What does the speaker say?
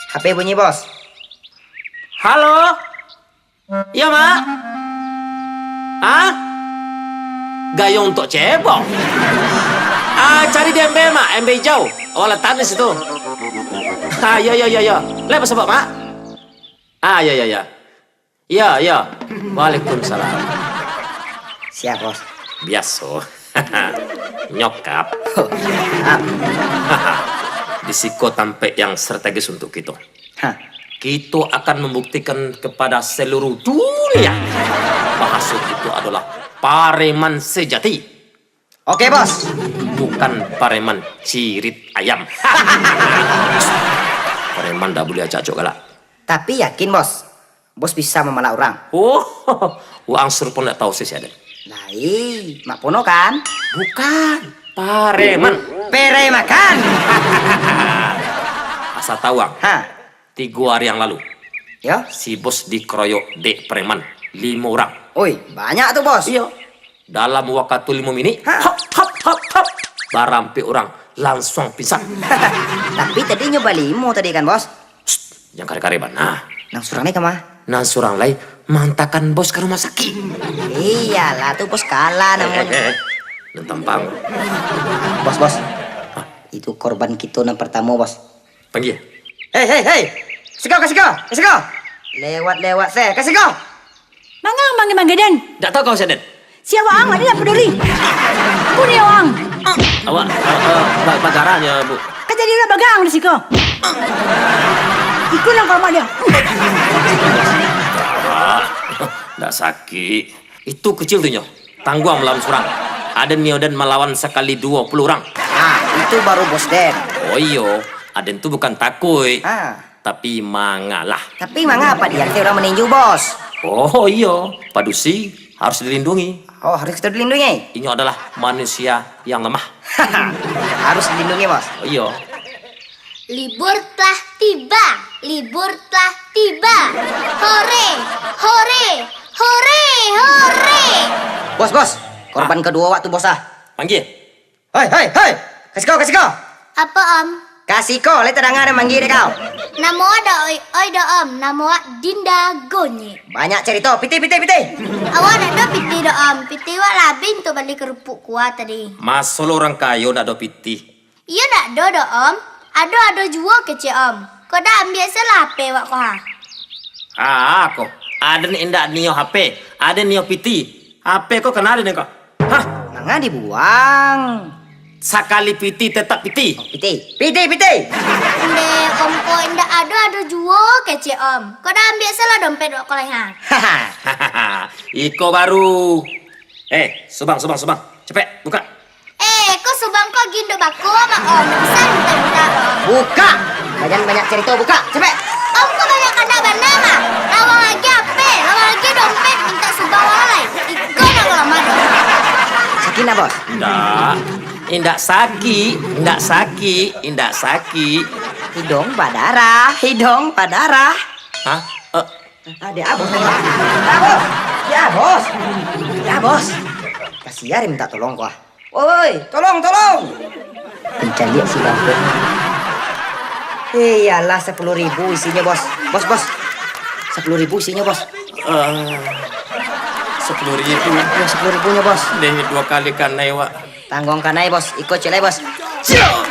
HP bunyi, bos. Halo? Iya, Mak? Hah? Gayung untuk cebok? Cari di MB, Mak. MB hijau. Oh, letaknya situ. Ya. Lepas apa, Mak? Ya. Ya. Waalaikumsalam. Siap, bos. Biasa. Nyokap. Disiko tampek yang strategis untuk kita. Kita akan membuktikan kepada seluruh dunia bahwa itu adalah pareman sejati. Oke, bos. Bukan pareman cirit ayam. Pareman tak boleh acak galak. Tapi yakin, bos. Bos bisa memalak orang. Oh, uang suruh pun tak tahu sih ada. Lai, Mak Pono kan? Bukan, pareman. Pere makan. Asal tahu, Ang. 3 hari yang lalu, Ya? si bos dikeroyok dek preman 5 orang. Oi, banyak tuh, bos. Iya. Dalam waktu 5 menit, Hah? hop, barampi orang langsung pingsan. Tapi tadi nyoba 5 tadi kan, bos? Yang kare-kareban. Nah, Nang surangnya kemana? nan surang lain mantakan bos ke rumah sakit. Iyalah tuh bos kalah namun. Nan tampang. Bos. Itu korban kita yang pertama, bos. Panggil. Hei. Kasih kau. Lewat saya. Kasih kau. Mangga dan. Tak tahu kau Seden. Siapa ang? Ada tak peduli. Aku ni orang. Awak bagaranya, Bu. Kan jadi orang bagang di siko. Ikut lang korma dia. Tak sakit. Itu kecil tuh, Nyo. Tangguang melawan surang. Ada Nioden melawan sekali 20 orang. Itu baru bos Den. Oh iyo, Aden tuh bukan takut. Tapi mangalah. Tapi mengapa dia orang meninju, bos? Oh iyo, Padusi harus dilindungi. Oh, harus kita dilindungi. Ini adalah manusia yang lemah. Harus dilindungi, bos. Oh iyo. Libur telah tiba. Hore. Bos. Korban kedua waktu bos ah. Panggil. Hei. Kasih kau. Apa om? Kasih kau, lihat terangan yang manggil deh kau. Namo ada oi da om. Namo Dinda Gonye. Banyak cerita, piti. Awak ada piti da om. Piti wak labing tu balik kerupuk kuat tadi. Masuk orang kayo nak do piti. Iya nak do da om. Ada jua kecil om. Kau dah ambil salah HP wak kau ha. Kok. Ada ni indak nio HP. Ada nio piti. HP kau kenal ni kau? Hah? Jangan dibuang. Sekali piti tetap piti. Piti. Ndek om kau indak ada jua kecil om. Kau dah ambil salah dompet wak kau lain ha. Iko baru. Subang. Cepet, buka. Kau subang kau gindu baku mak om. Bisa minta om. Buka. Banyak cerita, buka. Cepet. Om kau banyak kena benda mah. Lawang lagi HP, lawang lagi dompet minta subang orang lain. Iko nak lama dong. Sakinah, bos. Indak sakit. Hidung berdarah. Hah? Ada bos. Ya, bos. Kasihan minta tolong gua. Woi, tolong. Pencari lihat si bangku. Iyalah 10.000 isinya, bos. Bos. 10.000 isinya, bos. 10.000. Ya, 10.000-nya, bos. Deh 2 kali kan naik, Wak. Tanggung kanai, bos. Ikut celai, bos. Ciao.